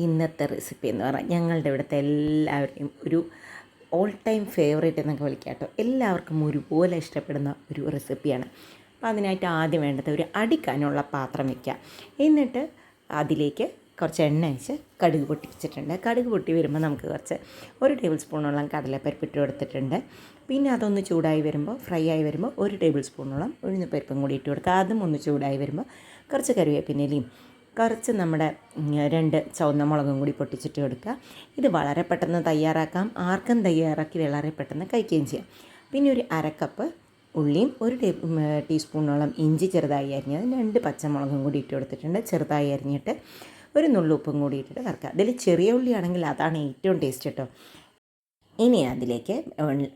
ഇന്നത്തെ റെസിപ്പി എന്ന് പറഞ്ഞാൽ ഞങ്ങളുടെ ഇവിടുത്തെ എല്ലാവരെയും ഒരു ഓൾ ടൈം ഫേവറേറ്റ് എന്നൊക്കെ വിളിക്കാം കേട്ടോ. എല്ലാവർക്കും ഒരുപോലെ ഇഷ്ടപ്പെടുന്ന ഒരു റെസിപ്പിയാണ്. അപ്പോൾ അതിനായിട്ട് ആദ്യം വേണ്ടത് ഒരു അടിക്കാനുള്ള പാത്രം വയ്ക്കുക. എന്നിട്ട് അതിലേക്ക് കുറച്ച് എണ്ണ ഒഴിച്ച് കടുക് പൊട്ടിച്ചിട്ടുണ്ട്. കടുക് പൊട്ടി വരുമ്പോൾ നമുക്ക് കുറച്ച് 1 ടേബിൾ സ്പൂണോളം കടലപ്പരിപ്പ് ഇട്ട് കൊടുത്തിട്ടുണ്ട്. പിന്നെ അതൊന്ന് ചൂടായി വരുമ്പോൾ, ഫ്രൈ ആയി വരുമ്പോൾ 1 ടേബിൾ സ്പൂണോളം ഉഴുന്നുപരിപ്പും കൂടി ഇട്ട് കൊടുക്കുക. അതും ഒന്ന് ചൂടായി വരുമ്പോൾ കുറച്ച് കറിവേപ്പിലയും കുറച്ച് നമ്മുടെ 2 ചുവന്ന മുളകും കൂടി പൊട്ടിച്ചിട്ട് കൊടുക്കുക. ഇത് വളരെ പെട്ടെന്ന് തയ്യാറാക്കാം, ആർക്കും തയ്യാറാക്കി വളരെ പെട്ടെന്ന് കഴിക്കുകയും ചെയ്യാം. പിന്നെ ഒരു അരക്കപ്പ് ഉള്ളിയും 1 ടീസ്പൂണോളം ഇഞ്ചി ചെറുതായി അരിഞ്ഞത്, 2 പച്ചമുളകും കൂടി ഇട്ട് കൊടുത്തിട്ടുണ്ട്. ചെറുതായി അരിഞ്ഞിട്ട് ഒരു നുള്ളുപ്പും കൂടി ഇട്ടിട്ട് വറുക്കുക. അതിൽ ചെറിയ ഉള്ളിയാണെങ്കിൽ അതാണ് ഏറ്റവും ടേസ്റ്റ് കേട്ടോ. ഇനി അതിലേക്ക്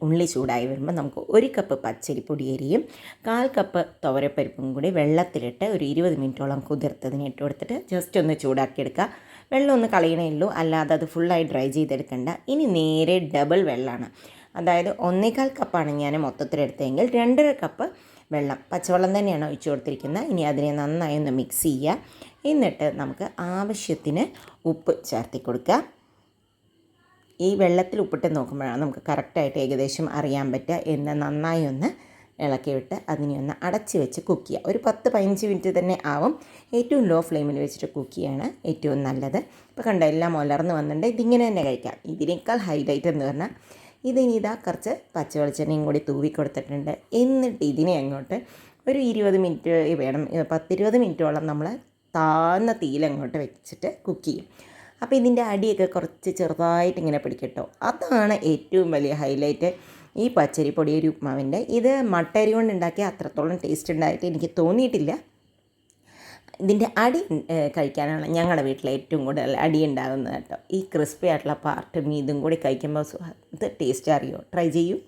ഉള്ളി ചൂടായി വരുമ്പോൾ നമുക്ക് 1 കപ്പ് പച്ചരിപ്പൊടി അരിയും 1/4 കപ്പ് തുവരപ്പരിപ്പും കൂടി വെള്ളത്തിലിട്ട് ഒരു 20 മിനിറ്റോളം കുതിർത്തതിന് ഇട്ട് കൊടുത്തിട്ട് ജസ്റ്റ് ഒന്ന് ചൂടാക്കിയെടുക്കുക. വെള്ളം ഒന്ന് കളയണേ ഉള്ളൂ, അല്ലാതെ അത് ഫുള്ളായി ഡ്രൈ ചെയ്തെടുക്കണ്ട. ഇനി നേരെ ഡബിൾ വെള്ളമാണ്, അതായത് 1/4 കപ്പാണ് ഞാൻ മൊത്തത്തിലെടുത്തതെങ്കിൽ 2.5 കപ്പ് വെള്ളം, പച്ചവെള്ളം തന്നെയാണ് ഒഴിച്ചു കൊടുത്തിരിക്കുന്നത്. ഇനി അതിനെ നന്നായി ഒന്ന് മിക്സ് ചെയ്യുക. എന്നിട്ട് നമുക്ക് ആവശ്യത്തിന് ഉപ്പ് ചേർത്തി കൊടുക്കുക. ഈ വെള്ളത്തിൽ ഉപ്പിട്ട് നോക്കുമ്പോഴാണ് നമുക്ക് കറക്റ്റായിട്ട് ഏകദേശം അറിയാൻ പറ്റുക. എന്ന് നന്നായി ഒന്ന് ഇളക്കി വിട്ട് അതിനെ ഒന്ന് അടച്ച് വെച്ച് കുക്ക് ചെയ്യുക. ഒരു 10-15 മിനിറ്റ് തന്നെ ആവും. ഏറ്റവും ലോ ഫ്ലെയിമിൽ വെച്ചിട്ട് കുക്ക് ചെയ്യാണ് ഏറ്റവും നല്ലത്. ഇപ്പോൾ കണ്ട എല്ലാം ഉലർന്ന് വന്നിട്ടുണ്ട്. ഇതിങ്ങനെ തന്നെ കഴിക്കാം. ഇതിനേക്കാൾ ഹൈലൈറ്റ് എന്ന് പറഞ്ഞാൽ ഇതിനി കുറച്ച് പച്ച വെളിച്ചെണ്ണയും കൂടി തൂവി കൊടുത്തിട്ടുണ്ട്. എന്നിട്ട് ഇതിനെ അങ്ങോട്ട് ഒരു 20 മിനിറ്റ് വേണം, 10-20 മിനിറ്റോളം നമ്മൾ താഴ്ന്ന തീയിലങ്ങോട്ട് വെച്ചിട്ട് കുക്ക് ചെയ്യും. അപ്പോൾ ഇതിൻ്റെ അടിയൊക്കെ കുറച്ച് ചെറുതായിട്ട് ഇങ്ങനെ പിടിക്കട്ടോ. അതാണ് ഏറ്റവും വലിയ ഹൈലൈറ്റ് ഈ പച്ചരിപ്പൊടി ഒരു ഉപ്മാവിൻ്റെ. ഇത് മട്ടരി കൊണ്ട് ഉണ്ടാക്കിയ അത്രത്തോളം ടേസ്റ്റ് ഉണ്ടായിട്ട് എനിക്ക് തോന്നിയിട്ടില്ല. ഇതിൻ്റെ അടി കഴിക്കാനാണ് ഞങ്ങളുടെ വീട്ടിൽ ഏറ്റവും കൂടുതൽ അടി ഉണ്ടാകുന്നത് കേട്ടോ. ഈ ക്രിസ്പി ആയിട്ടുള്ള പാർട്ടും ഇതും കൂടി കഴിക്കുമ്പോൾ ഇത് ടേസ്റ്റ് അറിയുമോ? ട്രൈ ചെയ്യൂ.